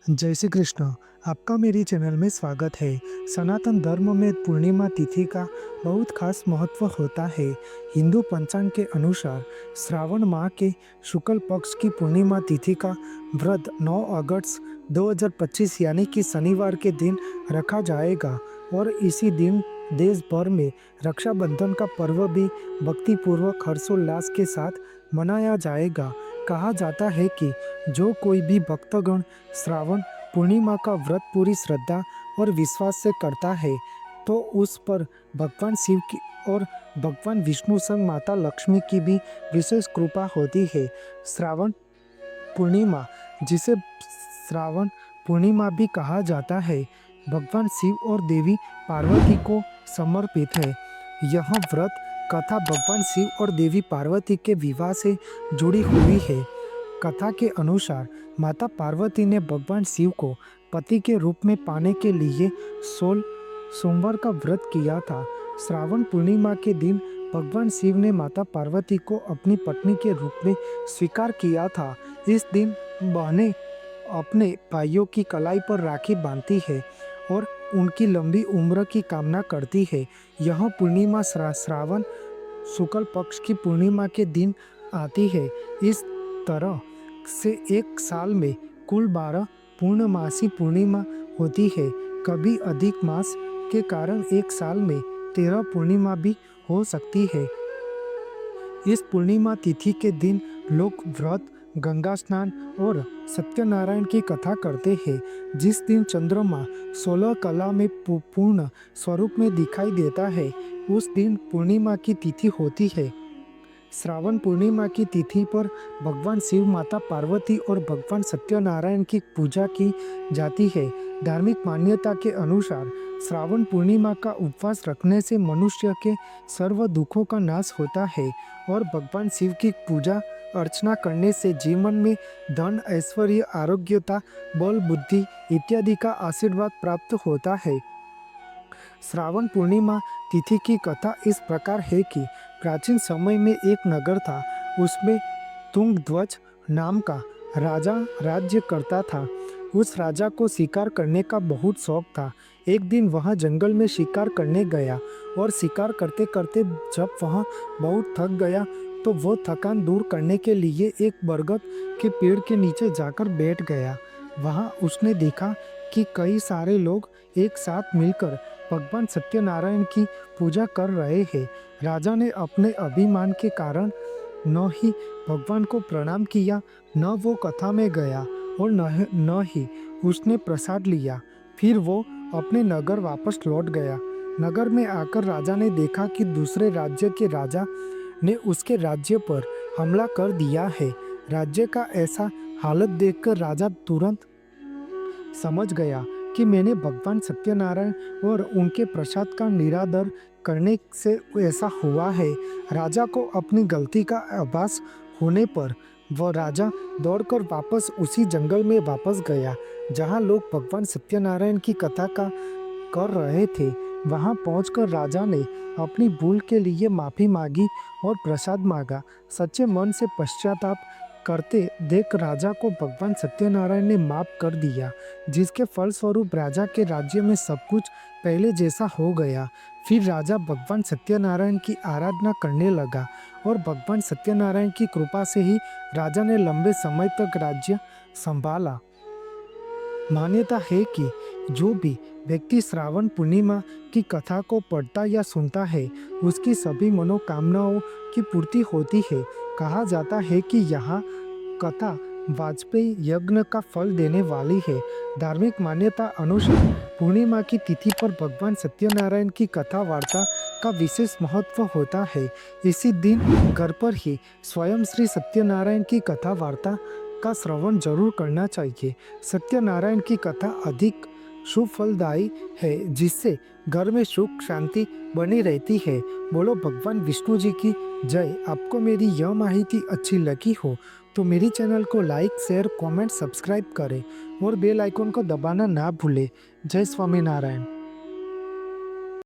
जय श्री कृष्ण। आपका मेरी चैनल में स्वागत है। सनातन धर्म में पूर्णिमा तिथि का बहुत खास महत्व होता है। हिंदू पंचांग के अनुसार श्रावण माह के शुक्ल पक्ष की पूर्णिमा तिथि का व्रत 9 अगस्त 2025 यानी कि शनिवार के दिन रखा जाएगा और इसी दिन देश भर में रक्षाबंधन का पर्व भी भक्तिपूर्वक हर्षोल्लास के साथ मनाया जाएगा। कहा जाता है कि जो कोई भी भक्तगण श्रावण पूर्णिमा का व्रत पूरी श्रद्धा और विश्वास से करता है तो उस पर भगवान शिव की और भगवान विष्णु संग माता लक्ष्मी की भी विशेष कृपा होती है। श्रावण पूर्णिमा, जिसे श्रावण पूर्णिमा भी कहा जाता है, भगवान शिव और देवी पार्वती को समर्पित है। यह व्रत कथा भगवान शिव और देवी पार्वती के विवाह से जुड़ी हुई है। कथा के अनुसार माता पार्वती ने भगवान शिव को पति के रूप में पाने के लिए 16 सोमवार का व्रत किया था। श्रावण पूर्णिमा के दिन भगवान शिव ने माता पार्वती को अपनी पत्नी के रूप में स्वीकार किया था। इस दिन बहनें अपने भाइयों की कलाई पर राखी बांधती है और उनकी लंबी उम्र की कामना करती है। यह पूर्णिमा श्रावण शुक्ल पक्ष की पूर्णिमा के दिन आती है। इस तरह से एक साल में कुल 12 पूर्णमासी पूर्णिमा होती है। कभी अधिक मास के कारण एक साल में 13 पूर्णिमा भी हो सकती है। इस पूर्णिमा तिथि के दिन लोग व्रत, गंगा स्नान और सत्यनारायण की कथा करते हैं। जिस दिन चंद्रमा 16 कला में पूर्ण स्वरूप में दिखाई देता है, उस दिन पूर्णिमा की तिथि होती है। श्रावण पूर्णिमा की तिथि पर भगवान शिव, माता पार्वती और भगवान सत्यनारायण की पूजा की जाती है। धार्मिक मान्यता के अनुसार श्रावण पूर्णिमा का उपवास रखने से मनुष्य के सर्व दुखों का नाश होता है और भगवान शिव की पूजा अर्चना करने से जीवन में धन, ऐश्वर्य, आरोग्यता, बल, बुद्धि इत्यादि का आशीर्वाद प्राप्त होता है। श्रावण पूर्णिमा तिथि की कथा इस प्रकार है कि प्राचीन समय में एक नगर था। उसमें तुंगध्वज नाम का राजा राज्य करता था। उस राजा को शिकार करने का बहुत शौक था। एक दिन वह जंगल में शिकार करने गया और शिकार करते करते जब वह बहुत थक गया तो वो थकान दूर करने के लिए एक बरगद के पेड़ के नीचे जाकर बैठ गया। वहाँ उसने देखा कि कई सारे लोग एक साथ मिलकर भगवान सत्यनारायण की पूजा कर रहे हैं। राजा ने अपने अभिमान के कारण न ही भगवान को प्रणाम किया, न वो कथा में गया और न ही उसने प्रसाद लिया। फिर वो अपने नगर वापस लौट गया। नगर में आकर राजा ने देखा कि दूसरे राज्य के राजा ने उसके राज्य पर हमला कर दिया है। राज्य का ऐसा हालत देखकर राजा तुरंत समझ गया कि मैंने भगवान सत्यनारायण और उनके प्रसाद का निरादर करने से ऐसा हुआ है। राजा को अपनी गलती का आभास होने पर वह राजा दौड़कर वापस उसी जंगल में वापस गया जहां लोग भगवान सत्यनारायण की कथा का कर रहे थे। वहां पहुंचकर राजा ने अपनी भूल के लिए माफ़ी मांगी और प्रसाद मांगा। सच्चे मन से पश्चाताप करते देख राजा को भगवान सत्यनारायण ने माफ कर दिया, जिसके फलस्वरूप राजा के राज्य में सब कुछ पहले जैसा हो गया। फिर राजा भगवान सत्यनारायण की आराधना करने लगा और भगवान सत्यनारायण की कृपा से ही राजा ने लंबे समय तक राज्य संभाला। मान्यता है कि जो भी व्यक्ति श्रावण पूर्णिमा की कथा को पढ़ता या सुनता है, उसकी सभी मनोकामनाओं की पूर्ति होती है। कहा जाता है कि यह कथा वाजपेयी यज्ञ का फल देने वाली है। धार्मिक मान्यता अनुसार पूर्णिमा की तिथि पर भगवान सत्यनारायण की कथा वार्ता का विशेष महत्व होता है। इसी दिन घर पर ही स्वयं श्री सत्यनारायण की कथा वार्ता का श्रवण जरूर करना चाहिए। सत्यनारायण की कथा अधिक शुभ फलदायी है, जिससे घर में सुख शांति बनी रहती है। बोलो भगवान विष्णु जी की जय। आपको मेरी यह माहिती अच्छी लगी हो तो मेरी चैनल को लाइक, शेयर, कमेंट, सब्सक्राइब करें और बेल आइकन को दबाना ना भूलें। जय स्वामीनारायण।